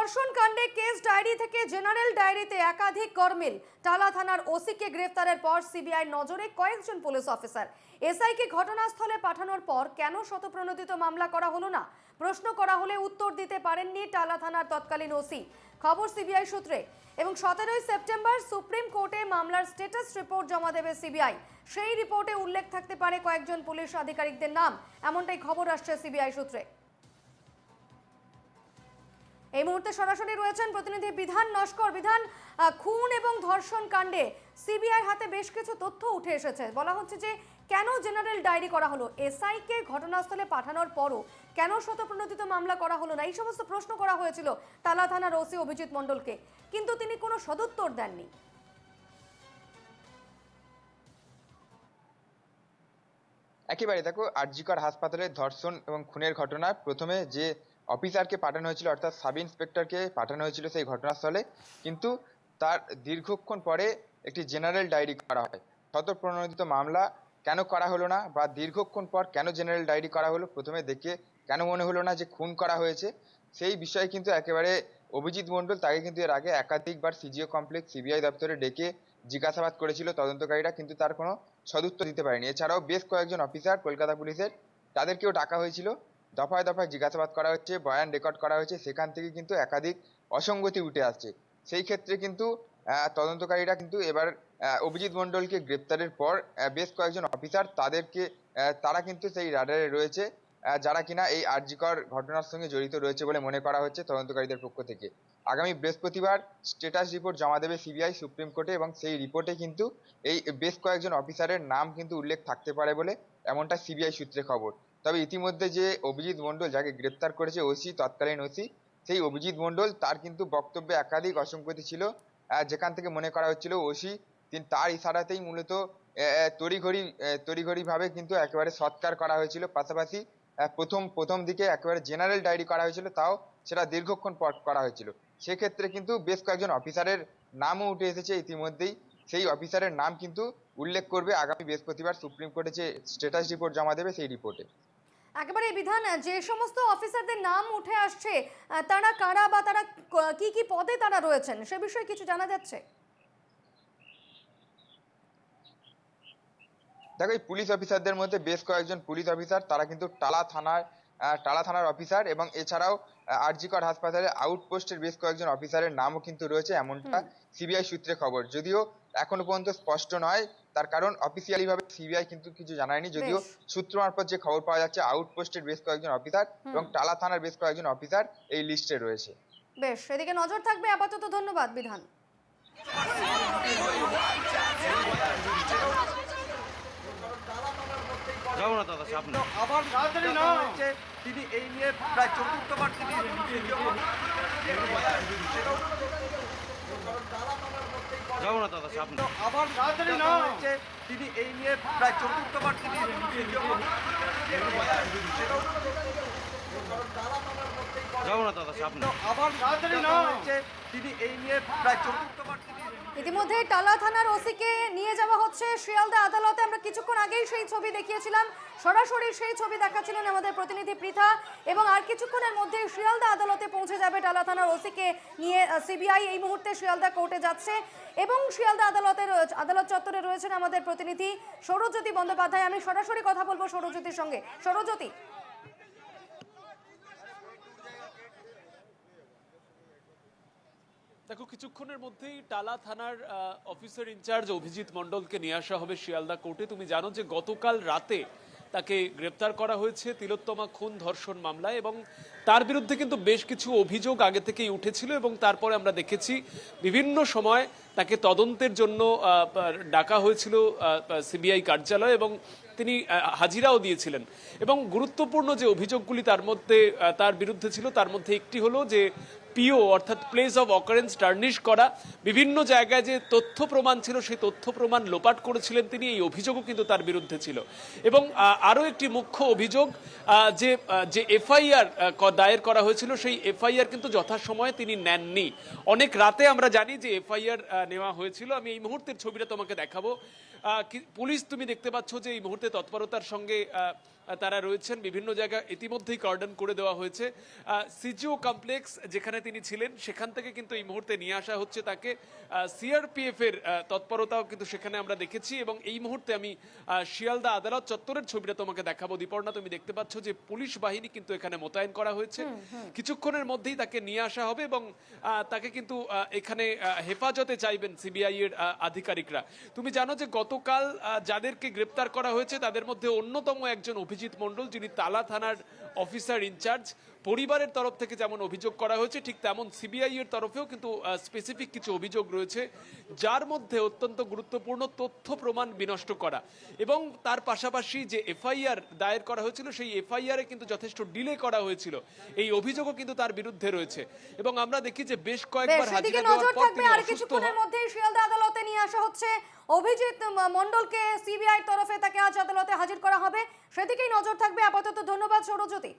ধর্ষণ কাণ্ডে case diary থেকে জেনারেল ডায়েরিতে একাধিক গরমিল। টালা থানার ওসিকে গ্রেফতারের পর সিবিআই নজরে কয়েকজন পুলিশ অফিসার। এসআইকে ঘটনাস্থলে পাঠানোর পর কেন শতপ্রণোদিত মামলা করা হলো না প্রশ্ন করা হলে উত্তর দিতে পারেননি টালা থানার তৎকালীন ওসি। খবর সিবিআই সূত্রে। এবং 17 সেপ্টেম্বর সুপ্রিম কোর্টে মামলার স্ট্যাটাস রিপোর্ট জমা দেবে সিবিআই। সেই রিপোর্টে উল্লেখ থাকতে পারে কয়েকজন পুলিশ আধিকারিকদের নাম, এমনটাই খবর আসছে সিবিআই সূত্রে। এই মুহূর্তে সরাসরি রয়েছেন প্রতিনিধি বিধান নস্কর। বিধান, খুন এবং ধর্ষণ কাণ্ডে সিবিআই হাতে বেশ কিছু তথ্য উঠে এসেছে। বলা হচ্ছে যে কেন জেনারেল ডায়েরি করা হলো, এসআইকে ঘটনাস্থলে পাঠানোর পরও কেন শতপ্রণোদিত মামলা করা হলো না, এই সমস্ত প্রশ্ন করা হয়েছিল টালা থানার ওসি অভিজিৎ মণ্ডলকে, কিন্তু তিনি কোনো সদুত্তর দেননি। একেবারে দেখো, আরজিকর হাসপাতালে ধর্ষণ এবং খুনের ঘটনায় প্রথমে যে অফিসারকে পাঠানো হয়েছিল, অর্থাৎ সাব ইন্সপেক্টরকে পাঠানো হয়েছিল সেই ঘটনাস্থলে, কিন্তু তার দীর্ঘক্ষণ পরে একটি জেনারেল ডায়েরি করা হয়। শতপ্রণোদিত মামলা কেন করা হলো না বা দীর্ঘক্ষণ পর কেন জেনারেল ডায়েরি করা হলো, প্রথমে দেখে কেন মনে হলো না যে খুন করা হয়েছে, সেই বিষয়ে কিন্তু একেবারে অভিজিৎ মণ্ডল তাকে কিন্তু এর আগে একাধিকবার সিজিও কমপ্লেক্স সিবিআই দপ্তরে ডেকে জিজ্ঞাসাবাদ করেছিল তদন্তকারীরা, কিন্তু তার কোনো সদুত্তর দিতে পারেনি। এছাড়াও বেশ কয়েকজন অফিসার কলকাতা পুলিশের, তাদেরকেও ডাকা হয়েছিল, দফায় দফায় জিজ্ঞাসাবাদ করা হচ্ছে, বয়ান রেকর্ড করা হয়েছে, সেখান থেকে কিন্তু একাধিক অসঙ্গতি উঠে আসছে। সেই ক্ষেত্রে কিন্তু তদন্তকারীরা কিন্তু এবার অভিজিৎ মণ্ডলকে গ্রেপ্তারের পর বেশ কয়েকজন অফিসার তারা কিন্তু সেই রাডারে রয়েছে, যারা কিনা এই আরজিকর ঘটনার সঙ্গে জড়িত রয়েছে বলে মনে করা হচ্ছে তদন্তকারীদের পক্ষ থেকে। আগামী বৃহস্পতিবার স্ট্যাটাস রিপোর্ট জমা দেবে সিবিআই সুপ্রিম কোর্টে, এবং সেই রিপোর্টে কিন্তু এই বেশ কয়েকজন অফিসারের নাম কিন্তু উল্লেখ থাকতে পারে বলে এমনটা সিবিআই সূত্রে খবর। তবে ইতিমধ্যে যে অভিজিৎ মণ্ডল যাকে গ্রেপ্তার করেছে ওসি, তৎকালীন ওসি, সেই অভিজিৎ মণ্ডল তার কিন্তু বক্তব্যে একাধিক অসঙ্গতি ছিল, যেখান থেকে মনে করা হচ্ছিল ওসি তার ইশারাতেই মূলত তড়িঘড়ি ভাবে কিন্তু একেবারে সৎকার করা হয়েছিল। পাশাপাশি প্রথম দিকে একেবারে জেনারেল ডায়েরি করা হয়েছিল, তাও সেটা দীর্ঘক্ষণ পর করা হয়েছিল। সেক্ষেত্রে কিন্তু বেশ কয়েকজন অফিসারের নামও উঠে এসেছে ইতিমধ্যেই। সেই অফিসারের নাম কিন্তু উল্লেখ করবে আগামী বৃহস্পতিবার সুপ্রিম কোর্টে যে স্ট্যাটাস রিপোর্ট জমা দেবে সেই রিপোর্টে। একেবারে বিধান, যে সমস্ত অফিসারদের নাম উঠে আসছে তারা কারা বা তারা কি কি পদে তারা রয়েছেন, সে বিষয়ে কিছু জানা যাচ্ছে? দেখো, এই পুলিশ অফিসারদের মধ্যে বেশ কয়েকজন পুলিশ অফিসার, তারা কিন্তু টালা থানার অফিসার, এবং এছাড়াও আরজিকর হাসপাতালে আউটপোস্টের বেশ কয়েকজন অফিসারের নামও কিন্তু রয়েছে, এমনটা সিবিআই সূত্রে খবর। যদিও এখনো পর্যন্ত স্পষ্ট নয়, তার কারণ অফিসিয়ালি ভাবে সিবিআই কিন্তু কিছু জানায়নি। যদিও সূত্র মারফত যে খবর পাওয়া যাচ্ছে, আউটপোস্টের বেশ কয়েকজন অফিসার এবং টালা থানার বেশ কয়েকজন অফিসার এই লিস্টে রয়েছে। বেশ, এদিকে নজর থাকবে। আপাতত ধন্যবাদ বিধান। আবার তিনি এই নিয়ে প্রায় চতুর্থবার তিনি আবার তিনি এই নিয়ে প্রায় চতুর্থবার তিনি তিনি এই নিয়ে প্রায় চতুর্থবার ইতিমধ্যে টালা থানার ওসিকে নিয়ে যাওয়া হচ্ছে শিয়ালদা আদালতে। আমরা কিছুক্ষণ আগেই সেই ছবি দেখিয়েছিলাম, সরাসরি সেই ছবি দেখাচ্ছিলেন আমাদের প্রতিনিধি পৃথা, এবং আর কিছুক্ষণের মধ্যে শিয়ালদা আদালতে পৌঁছে যাবে টালা থানার ওসিকে নিয়ে সিবিআই। এই মুহূর্তে শিয়ালদা কোর্টে যাচ্ছে এবং শিয়ালদা আদালত চত্বরে রয়েছেন আমাদের প্রতিনিধি সৌরজ্যোতি বন্দ্যোপাধ্যায়। আমি সরাসরি কথা বলবো সৌরজ্যোতির সঙ্গে। সৌরজ্যোতি, দেখো, কিছুক্ষণের মধ্যেই টালা থানার অফিসার ইনচার্জ অভিজিৎ মণ্ডলকে নিয়ে আসা হবে শিয়ালদা কোর্টে। তুমি জানো যে গতকাল রাতে তাকে গ্রেপ্তার করা হয়েছে তিলোত্তমা খুন ধর্ষণ মামলায়, এবং তার বিরুদ্ধে কিন্তু বেশ কিছু অভিযোগ আগে থেকেই উঠেছিল, এবং তারপরে আমরা দেখেছি বিভিন্ন সময় তাকে তদন্তের জন্য ডাকা হয়েছিল সিবিআই কার্যালয়, এবং তিনি হাজিরাও দিয়েছিলেন। এবং গুরুত্বপূর্ণ যে অভিযোগগুলি তার বিরুদ্ধে ছিল, তার মধ্যে একটি হলো যে পিও অর্থাৎ প্লেস অফ অকারেন্স টার্নিশ করা, বিভিন্ন জায়গায় যে তথ্য প্রমাণ ছিল সেই তথ্য প্রমাণ লোপাট করেছিলেন তিনি, এই অভিযোগও কিন্তু তার বিরুদ্ধে ছিল। এবং আরও একটি মুখ্য অভিযোগ যে এফআইআর দায়ের করা হয়েছিল, সেই এফআইআর কিন্তু যথাসময়ে তিনি নেননি। অনেক রাতে আমরা জানি যে এফআইআর নেওয়া হয়েছিল। আমি এই মুহূর্তের ছবিটা তোমাকে দেখাবো। পুলিশ, তুমি দেখতে পাচ্ছ যে এই মুহূর্তে তৎপরতার সঙ্গে তারা রয়েছেন। বিভিন্ন জায়গায় ইতিমধ্যেই কর্ডন করে দেওয়া হয়েছে। সিজিও কমপ্লেক্স যেখানে তিনি ছিলেন সেখান থেকে কিন্তু এই মুহূর্তে নিয়ে আসা হচ্ছে তাকে। সিআরপিএফ এর তৎপরতাও কিন্তু সেখানে আমরা দেখেছি এবং এই মুহূর্তে আমি শিয়ালদা আদালত চত্বরের ছবিটা তোমাকে দেখাবো। দীপর্ণা, তুমি দেখতে পাচ্ছ যে পুলিশ বাহিনী কিন্তু এখানে মোতায়েন করা হয়েছে। কিছুক্ষণের মধ্যেই তাকে নিয়ে আসা হবে এবং তাকে কিন্তু এখানে হেফাজতে চাইবেন সিবিআই এর আধিকারিকরা। তুমি জানো যে গতকাল যাদেরকে গ্রেপ্তার করা হয়েছে তাদের মধ্যে অন্যতম একজন অভিজিৎ মণ্ডল, যিনি তালা থানার অফিসার ইনচার্জ। পরিবারের তরফ থেকে যেমন অভিযোগ করা হয়েছে ঠিক তেমন সিবিআই এর তরফেও কিন্তু স্পেসিফিক কিছু অভিযোগ রয়েছে, যার মধ্যে অত্যন্ত গুরুত্বপূর্ণ তথ্য প্রমাণ বিনষ্ট করা এবং তার পাশাপাশি যে এফআইআর দায়ের করা হয়েছিল সেই এফআইআর কিন্তু যথেষ্ট ডিলে করা হয়েছিল, এই অভিযোগও কিন্তু তার বিরুদ্ধে রয়েছে। এবং আমরা দেখি যে বেশ কয়েকবার হাজিরা দেওয়ার পর তিনি আর অসুস্থ কিছুক্ষণের হন। মধ্যেই শিয়ালদা আদালতে নিয়ে আসা হচ্ছে অভিজিৎ মণ্ডলকে। সিবিআই তরফে তাকে আজ আদালতে হাজির করা হবে, সেদিকেই নজর থাকবে আপাতত। ধন্যবাদ সৌরজ্যোতি।